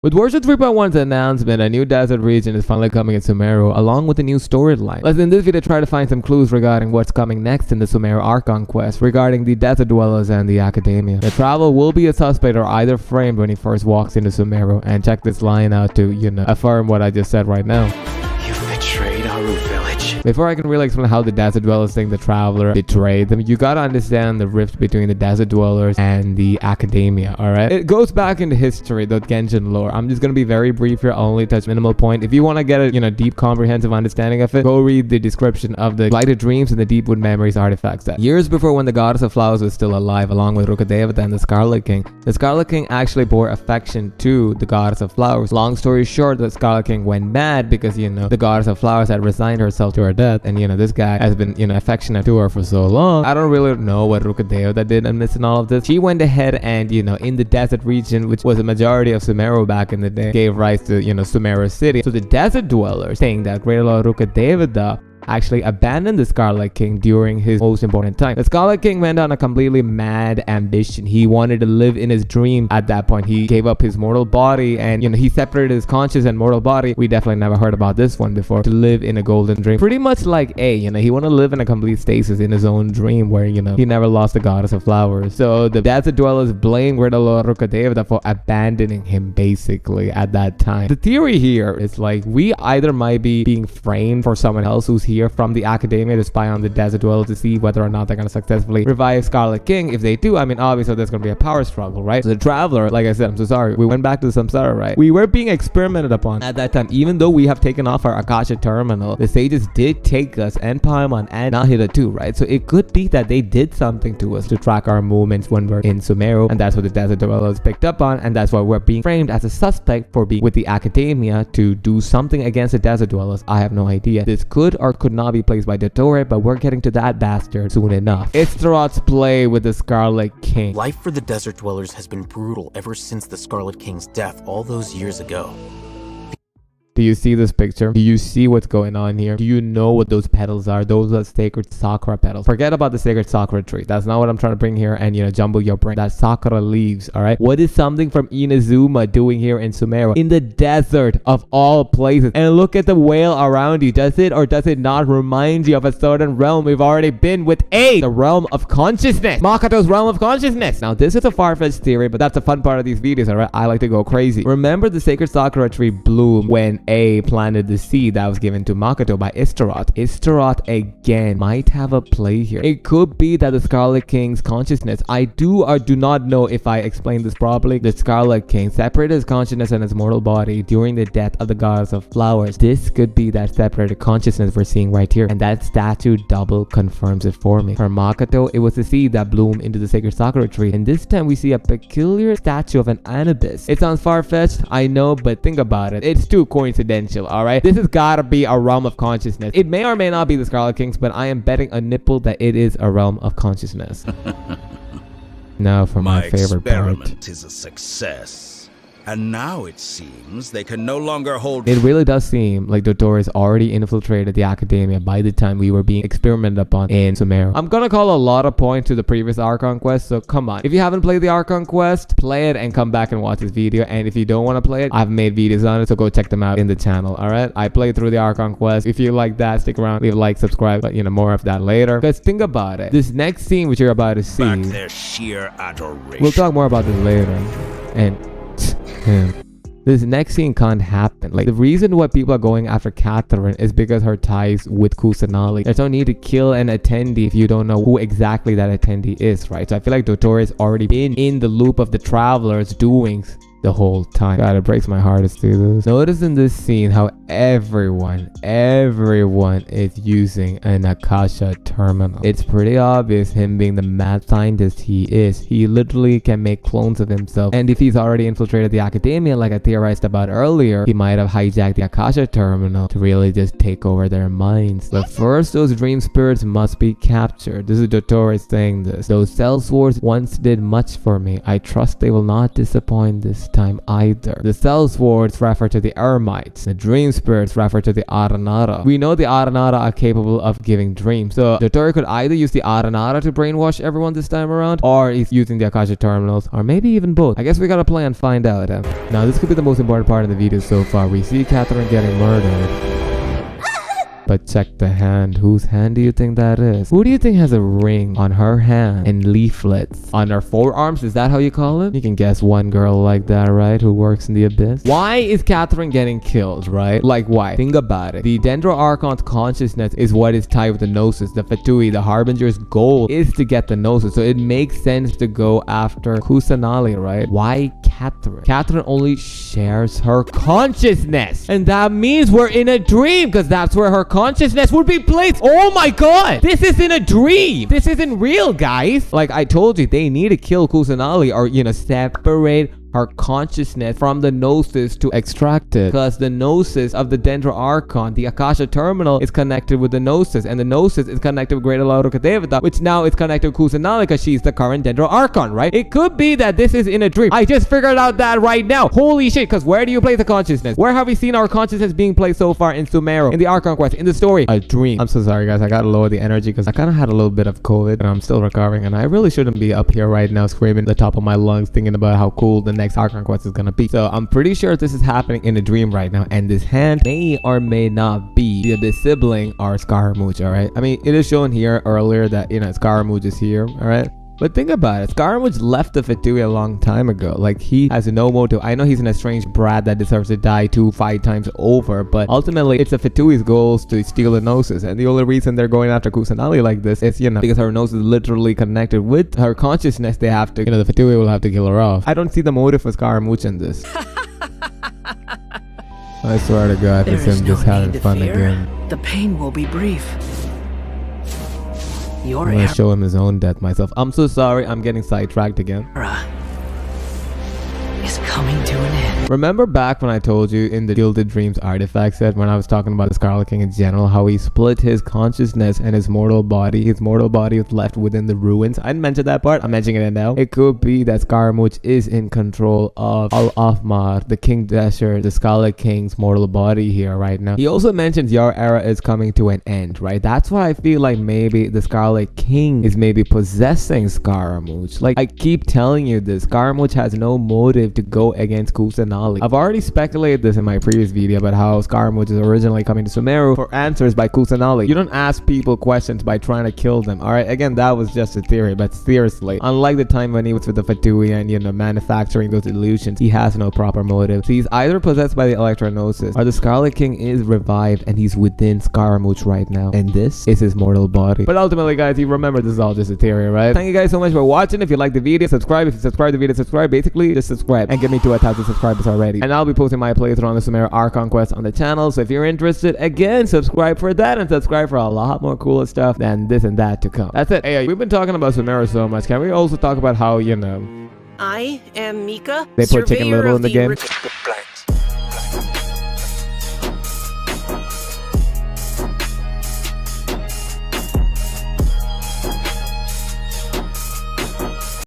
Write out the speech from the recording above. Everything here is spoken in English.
With version 3.1's announcement, a new desert region is finally coming in Sumeru, along with a new storyline. Let's in this video try to find some clues regarding what's coming next in the Sumeru Archon quest regarding the desert dwellers and the academia. The traveler will be a suspect or either framed when he first walks into Sumeru, and check this line out to, affirm what I just said right now. You betrayed our village. Before I can really explain how the desert dwellers think the traveler betrayed them, you gotta understand the rift between the desert dwellers and the academia, alright? It goes back into history, the Genshin lore. I'm just gonna be very brief here, I'll only touch minimal point. If you want to get a deep comprehensive understanding of it, go read the description of the Lighted Dreams and the Deepwood Memories artifact set. Years before, when the goddess of flowers was still alive, along with Rukadevata and the Scarlet King actually bore affection to the goddess of flowers. Long story short, the Scarlet King went mad because the goddess of flowers had resigned herself to her death, and this guy has been affectionate to her for so long. I don't really know what Rukadevata did amidst in all of this. She went ahead and in the desert region, which was a majority of Sumeru back in the day, gave rise to Sumeru city. So the desert dwellers saying that Great Lord Rukadevata actually abandoned the Scarlet King during his most important time. The Scarlet King went on a completely mad ambition. He wanted to live in his dream. At that point, he gave up his mortal body, and he separated his conscious and mortal body. We definitely never heard about this one before. To live in a golden dream, pretty much like he wanted to live in a complete stasis in his own dream where he never lost the goddess of flowers. So the desert dwellers blame Great Lord Rukadevata for abandoning him basically at that time. The theory here is like we either might be being framed for someone else who's here from the academia to spy on the desert dwellers to see whether or not they're going to successfully revive Scarlet King. If they do, obviously there's going to be a power struggle, right? So the traveler, like I said, I'm so sorry, we went back to the samsara, right? We were being experimented upon at that time. Even though we have taken off our Akasha terminal, the sages did take us and Paimon and Nahida too, right? So it could be that they did something to us to track our movements when we're in Sumeru, and that's what the desert dwellers picked up on, and that's why we're being framed as a suspect for being with the academia to do something against the desert dwellers. I have no idea. This could or could not be placed by Dottore, but we're getting to that bastard soon enough. Istaroth's play with the Scarlet King. Life for the desert dwellers has been brutal ever since the Scarlet King's death all those years ago. Do you see this picture? Do you see what's going on here? Do you know what those petals are? Those are sacred sakura petals. Forget about the sacred sakura tree. That's not what I'm trying to bring here and jumble your brain. That's sakura leaves, alright? What is something from Inazuma doing here in Sumeru? In the desert of all places. And look at the whale around you. Does it or does it not remind you of a certain realm we've already been with? The realm of consciousness. Makato's realm of consciousness. Now this is a far-fetched theory, but that's the fun part of these videos, alright? I like to go crazy. Remember the sacred sakura tree bloomed when planted the seed that was given to Makoto by Istaroth. Istaroth again might have a play here. It could be that the Scarlet King's consciousness, I do or do not know if I explained this properly, the Scarlet King separated his consciousness and his mortal body during the death of the goddess of flowers. This could be that separated consciousness we're seeing right here, and that statue double confirms it for me. For Makoto, it was the seed that bloomed into the sacred sakura tree, and this time we see a peculiar statue of an Anubis. It sounds far-fetched, I know, but think about it. It's too coincidental. Alright, this has gotta be a realm of consciousness. It may or may not be the Scarlet Kings, but I am betting a nipple that it is a realm of consciousness. Now for my favorite part. My experiment is a success, and now it seems they can no longer hold. It really does seem like Dottore already infiltrated the academia by the time we were being experimented upon in Sumeru. I'm gonna call a lot of points to the previous Archon quest, so come on. If you haven't played the Archon quest, play it and come back and watch this video. And if you don't want to play it, I've made videos on it, so go check them out in the channel, alright? I played through the Archon quest. If you like that, stick around, leave a like, subscribe, but more of that later. Because think about it. This next scene which you're about to see, back their sheer adoration. We'll talk more about this later. And this next scene can't happen. Like, the reason why people are going after Catherine is because her ties with Kusanali. There's no need to kill an attendee if you don't know who exactly that attendee is, right? So I feel like Dottore has already been in the loop of the travelers' doings the whole time. God, it breaks my heart to see this. Notice in this scene how everyone is using an Akasha terminal. It's pretty obvious, him being the mad scientist he is, he literally can make clones of himself. And if he's already infiltrated the academia like I theorized about earlier, he might have hijacked the Akasha terminal to really just take over their minds. But first, those dream spirits must be captured. This is Dottore saying this. Those cell swords once did much for me. I trust they will not disappoint this time either. The cell swords refer to the Eremites. The dream spirits refer to the Aranara. We know the Aranara are capable of giving dreams, so Dotori could either use the Aranara to brainwash everyone this time around, or he's using the Akasha terminals, or maybe even both. I guess we gotta play and find out. Now this could be the most important part of the video so far. We see Catherine getting murdered. But check the hand. Whose hand do you think that is? Who do you think has a ring on her hand and leaflets on her forearms? Is that how you call it? You can guess one girl like that, right? Who works in the abyss. Why is Catherine getting killed, right? Like why? Think about it. The Dendro Archon's consciousness is what is tied with the Gnosis. The Fatui, the Harbinger's goal is to get the Gnosis. So it makes sense to go after Kusanali, right? Why Catherine? Catherine only shares her consciousness. And that means we're in a dream, because that's where her consciousness would be placed. Oh my god, this isn't a dream. This isn't real, guys. Like I told you, they need to kill Kusanali, or separate her consciousness from the Gnosis to extract it, because the Gnosis of the Dendro Archon, the Akasha terminal, is connected with the Gnosis, and the Gnosis is connected with Greater Lauroka Devata, which now is connected with Kusanali because she's the current Dendro Archon, right? It could be that this is in a dream. I just figured out that right now. Holy shit, because where do you place the consciousness? Where have we seen our consciousness being placed so far in Sumeru, in the Archon quest, in the story? A dream. I'm so sorry, guys. I gotta lower the energy because I kind of had a little bit of COVID and I'm still recovering, and I really shouldn't be up here right now screaming at the top of my lungs thinking about how cool the next Archon quest is gonna be. So I'm pretty sure this is happening in a dream right now, and this hand may or may not be the abyss sibling or Scaramouche. All right, I mean, it is shown here earlier that Scaramouche is here. All right, but think about it. Scaramouche left the Fatui a long time ago. Like, he has no motive. I know he's an estranged brat that deserves to die 5 times over, but ultimately it's the Fatui's goals to steal the Gnosis, and the only reason they're going after Kusanali like this is because her Gnosis is literally connected with her consciousness. They have to, the Fatui will have to kill her off. I don't see the motive for Scaramouche in this. I swear to God, it's him just having fun again. The pain will be brief. I'm gonna show him his own death myself. I'm so sorry, I'm getting sidetracked again. Is coming to an end. Remember back when I told you in the Gilded Dreams artifact set, when I was talking about the Scarlet King in general, how he split his consciousness and his mortal body? His mortal body was left within the ruins. I didn't mention that part. I'm mentioning it now. It could be that Scaramouche is in control of Al-Afmar, the King Desher, the Scarlet King's mortal body here right now. He also mentions your era is coming to an end, right? That's why I feel like maybe the Scarlet King is maybe possessing Scaramouche. Like, I keep telling you this, Scaramouche has no motive to go against Kusanali. I've already speculated this in my previous video about how Scaramouche is originally coming to Sumeru for answers by Kusanali. You don't ask people questions by trying to kill them, alright? Again, that was just a theory, but seriously, unlike the time when he was with the Fatui and, manufacturing those illusions, he has no proper motive. So he's either possessed by the Electrognosis, or the Scarlet King is revived and he's within Scaramouche right now, and this is his mortal body. But ultimately, guys, you remember this is all just a theory, right? Thank you guys so much for watching. If you like the video, subscribe. If you subscribe to the video, subscribe. Basically, just subscribe and get me to 1,000 subscribers already. And I'll be posting my playthrough on the Sumeru Archon quest on the channel. So if you're interested, again, subscribe for that, and subscribe for a lot more cooler stuff than this and that to come. That's it. Hey, we've been talking about Sumeru so much. Can we also talk about how, I am Mika. they put Chicken Little in the game?